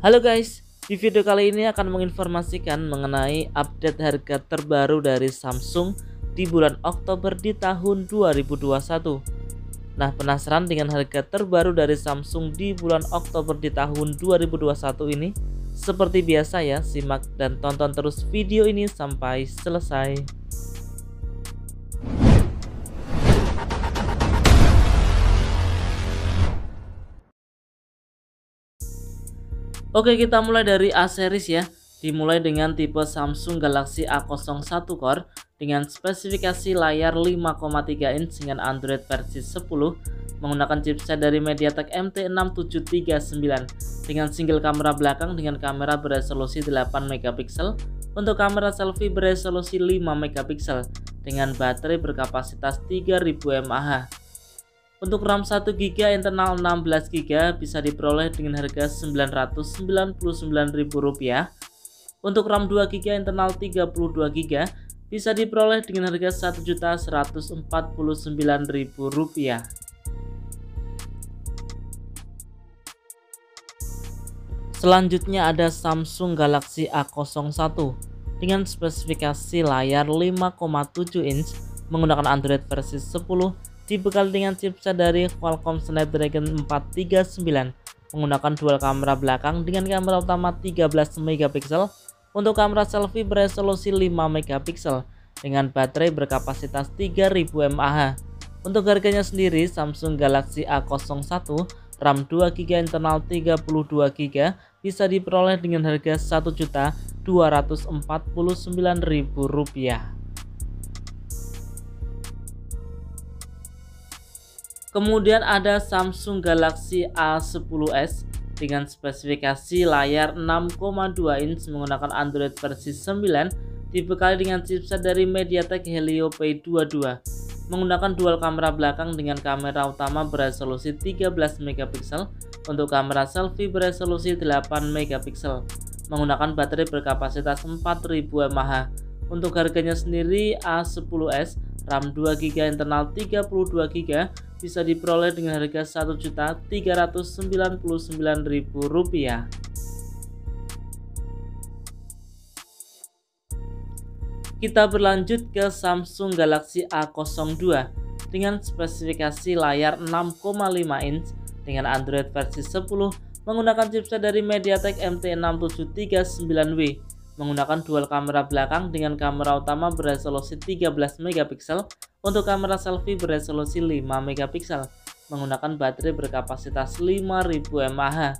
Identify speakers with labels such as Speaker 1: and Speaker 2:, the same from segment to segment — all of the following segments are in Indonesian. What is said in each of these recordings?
Speaker 1: Halo guys, di video kali ini akan menginformasikan mengenai update harga terbaru dari Samsung di bulan Oktober di tahun 2021. Nah, penasaran dengan harga terbaru dari Samsung di bulan Oktober di tahun 2021 ini? Seperti biasa ya, simak dan tonton terus video ini sampai selesai. Oke, kita mulai dari A series ya. Dimulai dengan tipe Samsung Galaxy A01 Core dengan spesifikasi layar 5,3 inch dengan Android versi 10 menggunakan chipset dari MediaTek MT6739 dengan single kamera belakang dengan kamera beresolusi 8 megapiksel untuk kamera selfie beresolusi 5 megapiksel dengan baterai berkapasitas 3000 mAh. Untuk RAM 1GB internal 16GB bisa diperoleh dengan harga Rp999.000. Untuk RAM 2GB internal 32GB bisa diperoleh dengan harga Rp1.149.000. Selanjutnya ada Samsung Galaxy A01 dengan spesifikasi layar 5,7 inch menggunakan Android versi 10 dibekali dengan chipset dari Qualcomm Snapdragon 439 menggunakan dual kamera belakang dengan kamera utama 13 megapiksel untuk kamera selfie beresolusi 5 megapiksel dengan baterai berkapasitas 3000 mAh. Untuk harganya sendiri, Samsung Galaxy A01 RAM 2GB internal 32GB bisa diperoleh dengan harga Rp1.249.000. Kemudian ada Samsung Galaxy A10s dengan spesifikasi layar 6,2 inch menggunakan Android versi 9 dibekali dengan chipset dari MediaTek Helio P22 menggunakan dual kamera belakang dengan kamera utama beresolusi 13 megapiksel untuk kamera selfie beresolusi 8 megapiksel menggunakan baterai berkapasitas 4000 mAh. Untuk harganya sendiri A10s RAM 2GB internal 32GB bisa diperoleh dengan harga Rp1.399.000. Kita berlanjut ke Samsung Galaxy A02 dengan spesifikasi layar 6,5 inch dengan Android versi 10 menggunakan chipset dari MediaTek MT6739W menggunakan dual kamera belakang dengan kamera utama beresolusi 13 megapiksel untuk kamera selfie beresolusi 5 megapiksel menggunakan baterai berkapasitas 5000 mAh.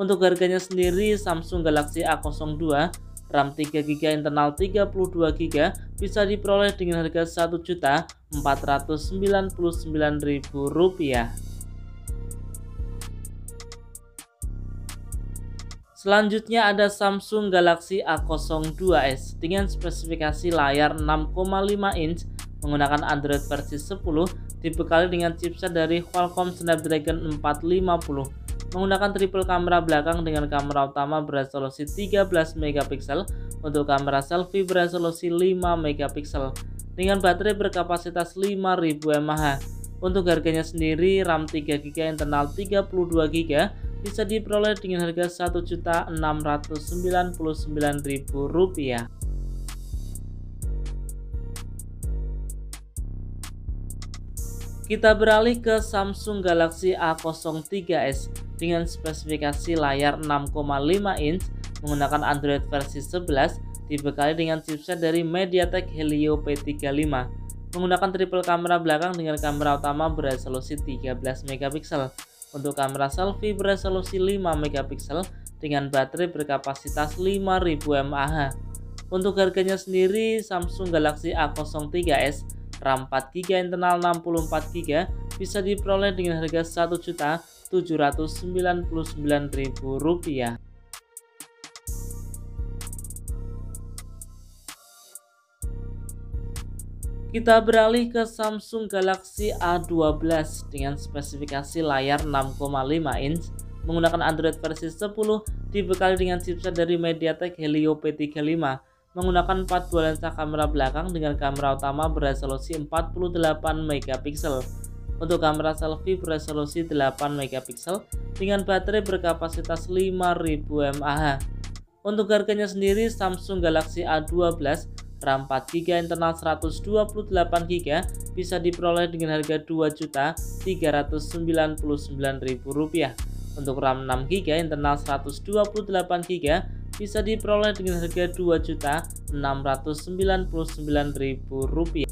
Speaker 1: Untuk harganya sendiri, Samsung Galaxy A02 RAM 3GB internal 32GB bisa diperoleh dengan harga Rp1.499.000. Selanjutnya ada Samsung Galaxy A02s dengan spesifikasi layar 6,5 inch menggunakan Android versi 10 dibekali dengan chipset dari Qualcomm Snapdragon 450 menggunakan triple kamera belakang dengan kamera utama beresolusi 13 megapiksel untuk kamera selfie beresolusi 5 megapiksel dengan baterai berkapasitas 5000 mAh. Untuk harganya sendiri, RAM 3GB internal 32GB bisa diperoleh dengan harga Rp1.699.000. Kita beralih ke Samsung Galaxy A03s dengan spesifikasi layar 6,5 inch menggunakan Android versi 11 dibekali dengan chipset dari MediaTek Helio P35 menggunakan triple kamera belakang dengan kamera utama beresolusi 13 megapiksel untuk kamera selfie beresolusi 5 megapiksel dengan baterai berkapasitas 5000 mAh. Untuk harganya sendiri, Samsung Galaxy A03s RAM 4GB internal 64GB bisa diperoleh dengan harga Rp1.799.000. Kita beralih ke Samsung Galaxy A12 dengan spesifikasi layar 6,5 inch menggunakan Android versi 10 dibekali dengan chipset dari MediaTek Helio P35 menggunakan 4 buah lensa kamera belakang dengan kamera utama beresolusi 48 megapiksel Untuk kamera selfie beresolusi 8 megapiksel dengan baterai berkapasitas 5000 mAh. Untuk harganya sendiri, Samsung Galaxy A12 RAM 4GB internal 128GB bisa diperoleh dengan harga Rp2.399.000. Untuk RAM 6GB internal 128GB bisa diperoleh dengan harga Rp2.699.000.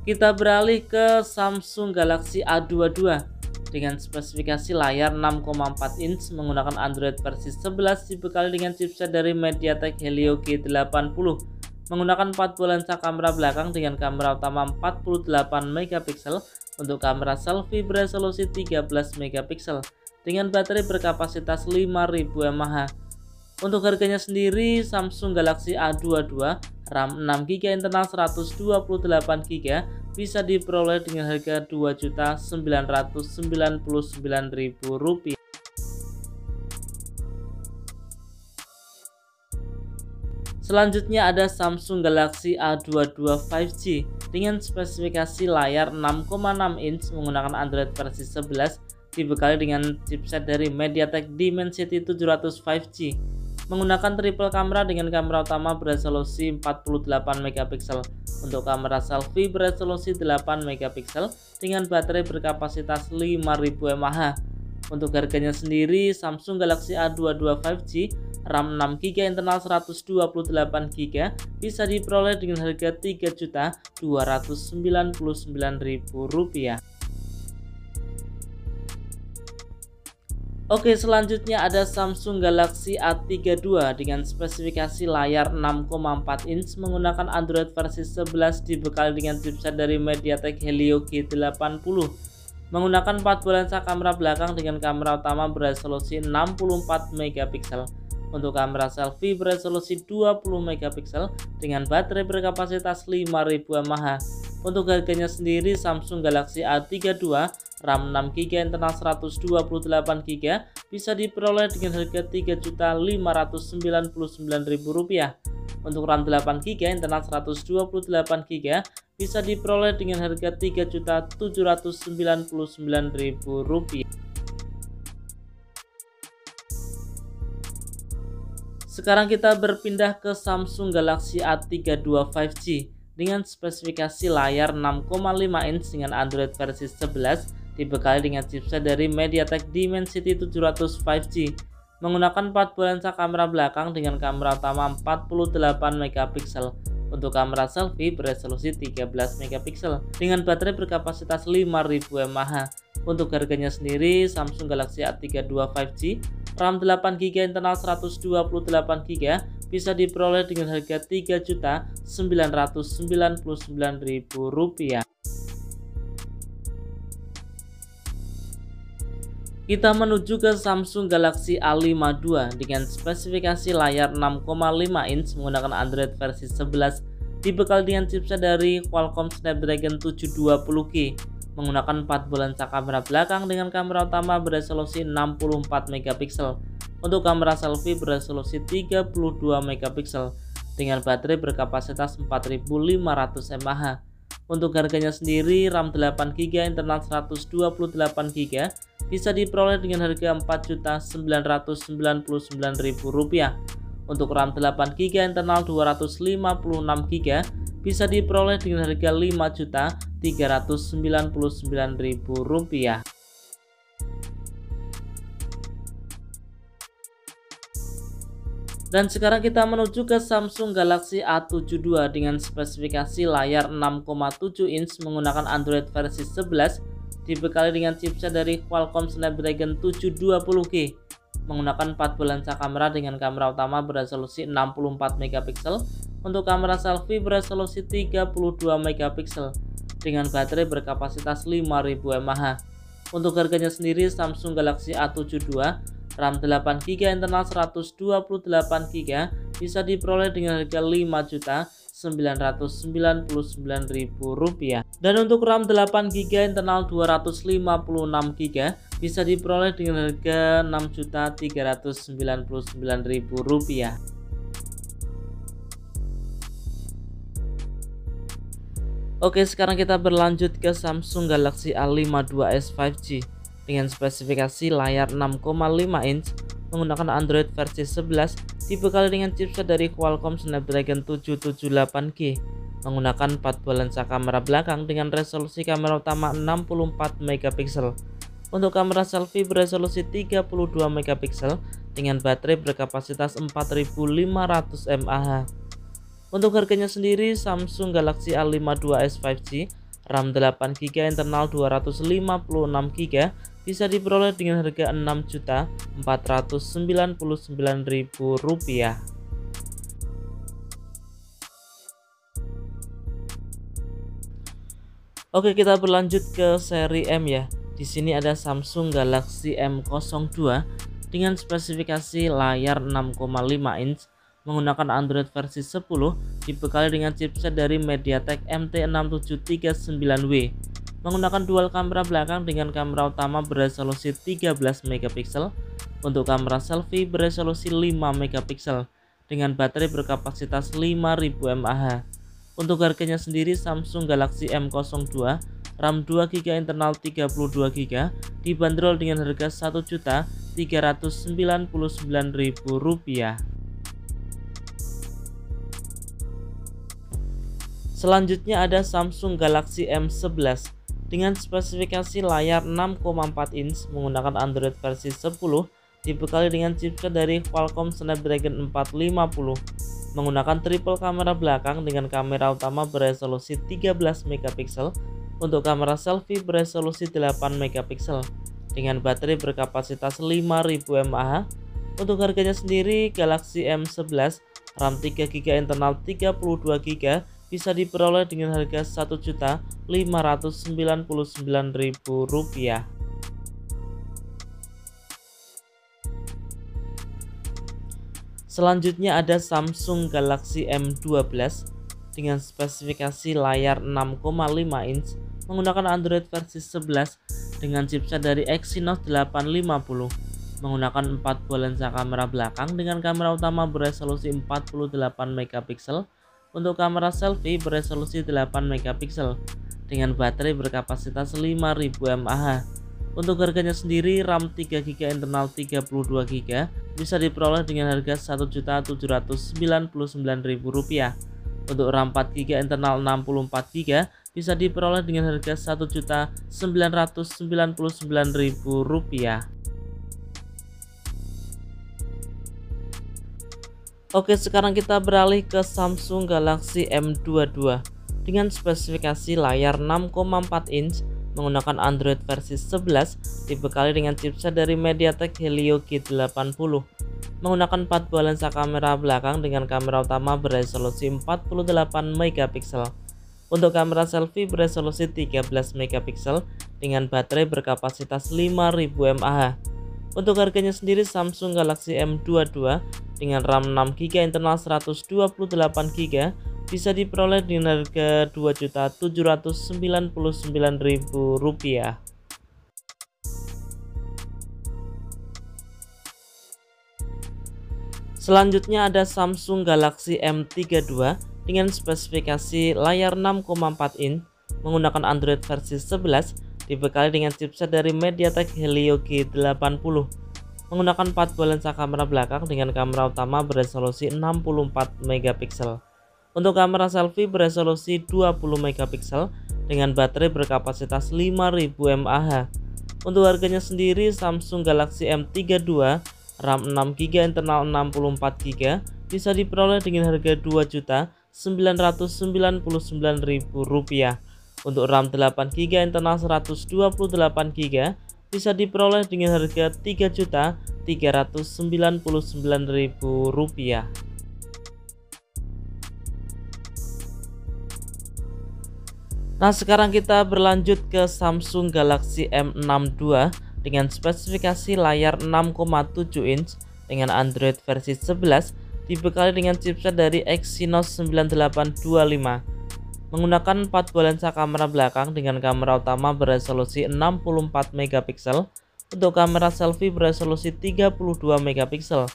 Speaker 1: Kita beralih ke Samsung Galaxy A22 dengan spesifikasi layar 6,4 inch menggunakan Android versi 11 dibekali dengan chipset dari MediaTek Helio G80, menggunakan 4 buah lensa kamera belakang dengan kamera utama 48 megapiksel untuk kamera selfie beresolusi 13 megapiksel dengan baterai berkapasitas 5000 mAh. Untuk harganya sendiri, Samsung Galaxy A22 RAM 6GB internal 128GB bisa diperoleh dengan harga Rp2.999.000. Selanjutnya ada Samsung Galaxy A22 5G dengan spesifikasi layar 6,6 inch menggunakan Android versi 11 dibekali dengan chipset dari MediaTek Dimensity 700 5G, menggunakan triple kamera dengan kamera utama beresolusi 48 megapiksel untuk kamera selfie beresolusi 8 megapiksel dengan baterai berkapasitas 5000 mAh. Untuk harganya sendiri, Samsung Galaxy A22 5G RAM 6GB internal 128GB bisa diperoleh dengan harga Rp3.299.000. Oke, selanjutnya ada Samsung Galaxy A32 dengan spesifikasi layar 6,4 inch menggunakan Android versi 11 dibekali dengan chipset dari MediaTek Helio G80, menggunakan 4 buah lensa kamera belakang dengan kamera utama beresolusi 64 megapiksel untuk kamera selfie beresolusi 20 megapiksel dengan baterai berkapasitas 5000 mAh. Untuk harganya sendiri, Samsung Galaxy A32 RAM 6GB internal 128GB bisa diperoleh dengan harga Rp3.599.000. Untuk RAM 8GB internal 128GB bisa diperoleh dengan harga Rp3.799.000. Sekarang kita berpindah ke Samsung Galaxy A32 5G dengan spesifikasi layar 6,5 inch dengan Android versi 11 dibekali dengan chipset dari MediaTek Dimensity 700 5G, menggunakan 4 buah lensa kamera belakang dengan kamera utama 48 megapiksel untuk kamera selfie beresolusi 13 megapiksel dengan baterai berkapasitas 5000 mAh. Untuk harganya sendiri, Samsung Galaxy A32 5G RAM 8GB internal 128GB bisa diperoleh dengan harga Rp3.999.000. Kita menuju ke Samsung Galaxy A52 dengan spesifikasi layar 6,5 inch menggunakan Android versi 11 dibekali dengan chipset dari Qualcomm Snapdragon 720G, menggunakan 4 buah lensa kamera belakang dengan kamera utama beresolusi 64 megapiksel untuk kamera selfie beresolusi 32 megapiksel dengan baterai berkapasitas 4500 mAh. Untuk harganya sendiri, RAM 8GB internal 128GB bisa diperoleh dengan harga Rp4.999.000. Untuk RAM 8GB internal 256GB bisa diperoleh dengan harga Rp5.399.000. Dan sekarang kita menuju ke Samsung Galaxy A72 dengan spesifikasi layar 6,7 inch menggunakan Android versi 11 dibekali dengan chipset dari Qualcomm Snapdragon 720G, menggunakan 4 buah lensa kamera dengan kamera utama beresolusi 64 megapiksel untuk kamera selfie beresolusi 32 megapiksel dengan baterai berkapasitas 5000 mAh. Untuk harganya sendiri, Samsung Galaxy A72 RAM 8GB internal 128GB bisa diperoleh dengan harga Rp5.999.000. Dan untuk RAM 8GB internal 256GB bisa diperoleh dengan harga Rp6.399.000. Oke, sekarang kita berlanjut ke Samsung Galaxy A52s 5G dengan spesifikasi layar 6,5 inch menggunakan Android versi 11, dibekali dengan chipset dari Qualcomm Snapdragon 778G, menggunakan 4 buah lensa kamera belakang dengan resolusi kamera utama 64 megapiksel. Untuk kamera selfie beresolusi 32 megapiksel dengan baterai berkapasitas 4500 mAh. Untuk harganya sendiri, Samsung Galaxy A52s 5G RAM 8GB internal 256GB bisa diperoleh dengan harga Rp6.499.000. Oke, kita berlanjut ke seri M ya. Di sini ada Samsung Galaxy M02 dengan spesifikasi layar 6,5 inch menggunakan Android versi 10, dibekali dengan chipset dari MediaTek MT6739W, menggunakan dual kamera belakang dengan kamera utama beresolusi 13 megapiksel, untuk kamera selfie beresolusi 5 megapiksel dengan baterai berkapasitas 5000 mAh. Untuk harganya sendiri, Samsung Galaxy M02 RAM 2GB internal 32GB dibanderol dengan harga Rp1.399.000. Selanjutnya ada Samsung Galaxy M11 dengan spesifikasi layar 6,4 inch menggunakan Android versi 10, dibekali dengan chipset dari Qualcomm Snapdragon 450, menggunakan triple kamera belakang dengan kamera utama beresolusi 13 megapiksel, untuk kamera selfie beresolusi 8 megapiksel dengan baterai berkapasitas 5000 mAh. Untuk harganya sendiri, Galaxy M11 RAM 3GB internal 32GB bisa diperoleh dengan harga Rp1.599.000. Selanjutnya ada Samsung Galaxy M12 dengan spesifikasi layar 6,5 inch menggunakan Android versi 11 dengan chipset dari Exynos 850, menggunakan 4 buah lensa kamera belakang dengan kamera utama beresolusi 48 megapiksel, untuk kamera selfie beresolusi 8 megapiksel dengan baterai berkapasitas 5000 mAh. Untuk harganya sendiri, RAM 3GB internal 32GB bisa diperoleh dengan harga Rp1.799.000. Untuk RAM 4GB internal 64GB bisa diperoleh dengan harga Rp1.999.000. Oke, sekarang kita beralih ke Samsung Galaxy M22 dengan spesifikasi layar 6,4 inch menggunakan Android versi 11, dibekali dengan chipset dari MediaTek Helio G80, menggunakan 4 buah lensa kamera belakang dengan kamera utama beresolusi 48 megapiksel. Untuk kamera selfie beresolusi 13 megapiksel dengan baterai berkapasitas 5000 mAh. Untuk harganya sendiri, Samsung Galaxy M22 dengan RAM 6GB internal 128GB bisa diperoleh dengan harga Rp2.799.000. Selanjutnya ada Samsung Galaxy M32 dengan spesifikasi layar 6,4 inch menggunakan Android versi 11, dibekali dengan chipset dari MediaTek Helio G80, menggunakan 4 buah lensa kamera belakang dengan kamera utama beresolusi 64 megapiksel. Untuk kamera selfie beresolusi 20 megapiksel dengan baterai berkapasitas 5000 mAh. Untuk harganya sendiri, Samsung Galaxy M32 RAM 6GB internal 64GB bisa diperoleh dengan harga Rp2.999.000. Untuk RAM 8GB internal 128GB bisa diperoleh dengan harga Rp3.399.000. Nah, sekarang kita berlanjut ke Samsung Galaxy M62 dengan spesifikasi layar 6,7 inch dengan Android versi 11, dibekali dengan chipset dari Exynos 9825, menggunakan 4 buah lensa kamera belakang dengan kamera utama beresolusi 64 megapiksel, untuk kamera selfie beresolusi 32 megapiksel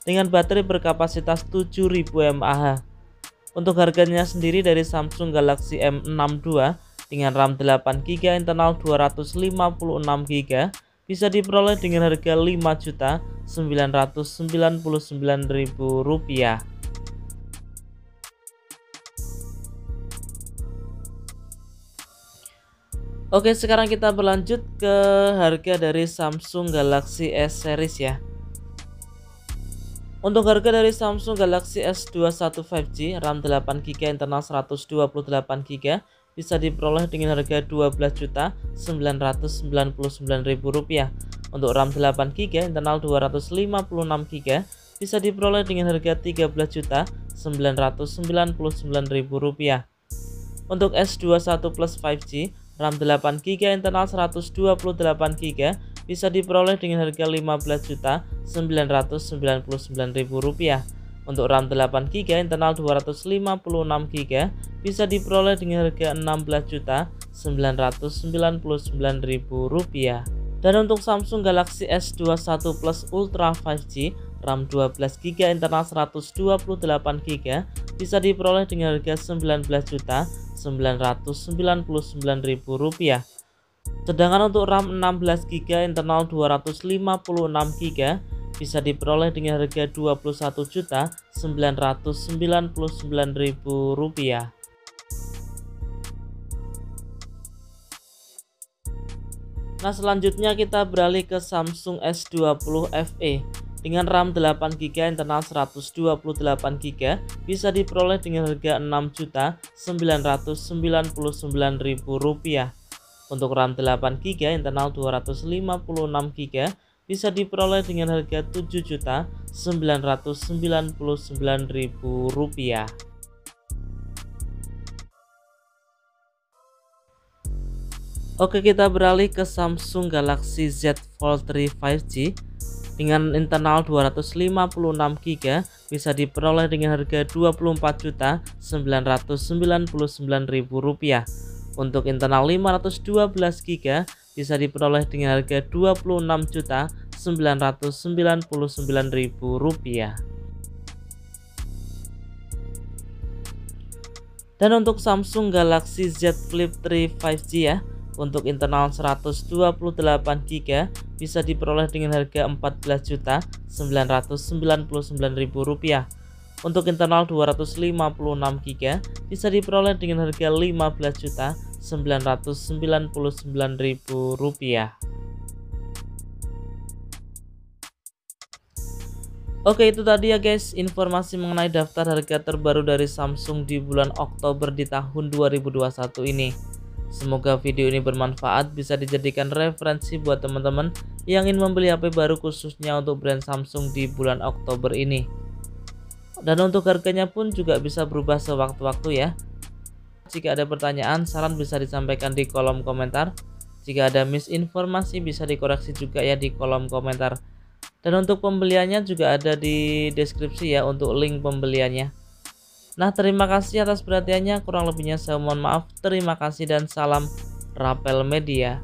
Speaker 1: dengan baterai berkapasitas 7000 mAh. Untuk harganya sendiri dari Samsung Galaxy M62 dengan RAM 8GB, internal 256GB bisa diperoleh dengan harga Rp5.999.000. Oke, sekarang kita berlanjut ke harga dari Samsung Galaxy S series ya. Untuk harga dari Samsung Galaxy S21 5G, RAM 8GB, internal 128GB bisa diperoleh dengan harga Rp12.999.000. Untuk RAM 8GB, internal 256GB bisa diperoleh dengan harga Rp13.999.000. Untuk S21 Plus 5G, RAM 8GB, internal 128GB bisa diperoleh dengan harga Rp15.999.000. Untuk RAM 8GB, internal 256GB bisa diperoleh dengan harga Rp16.999.000. Dan untuk Samsung Galaxy S21 Plus Ultra 5G, RAM 12GB, internal 128GB bisa diperoleh dengan harga Rp19.999.000. Sedangkan untuk RAM 16GB, internal 256GB bisa diperoleh dengan harga Rp21.999.000. Nah, selanjutnya kita beralih ke Samsung S20 FE dengan RAM 8GB, internal 128GB bisa diperoleh dengan harga Rp6.999.000. Untuk RAM 8GB, internal 256GB bisa diperoleh dengan harga Rp7.999.000. Oke, kita beralih ke Samsung Galaxy Z Fold 3 5G dengan internal 256GB bisa diperoleh dengan harga Rp24.999.000. Untuk internal 512GB bisa diperoleh dengan harga Rp26.999.000. Dan untuk Samsung Galaxy Z Flip 3 5G ya, untuk internal 128GB bisa diperoleh dengan harga Rp14.999.000. Untuk internal 256GB bisa diperoleh dengan harga Rp15.999.000. Oke, itu tadi ya guys, informasi mengenai daftar harga terbaru dari Samsung di bulan Oktober di tahun 2021 ini. Semoga video ini bermanfaat, bisa dijadikan referensi buat teman-teman yang ingin membeli HP baru khususnya untuk brand Samsung di bulan Oktober ini. Dan untuk harganya pun juga bisa berubah sewaktu-waktu ya. Jika ada pertanyaan, saran bisa disampaikan di kolom komentar. Jika ada misinformasi bisa dikoreksi juga ya di kolom komentar. Dan untuk pembeliannya juga ada di deskripsi ya untuk link pembeliannya. Nah, terima kasih atas perhatiannya, kurang lebihnya saya mohon maaf. Terima kasih dan salam Rapel Media.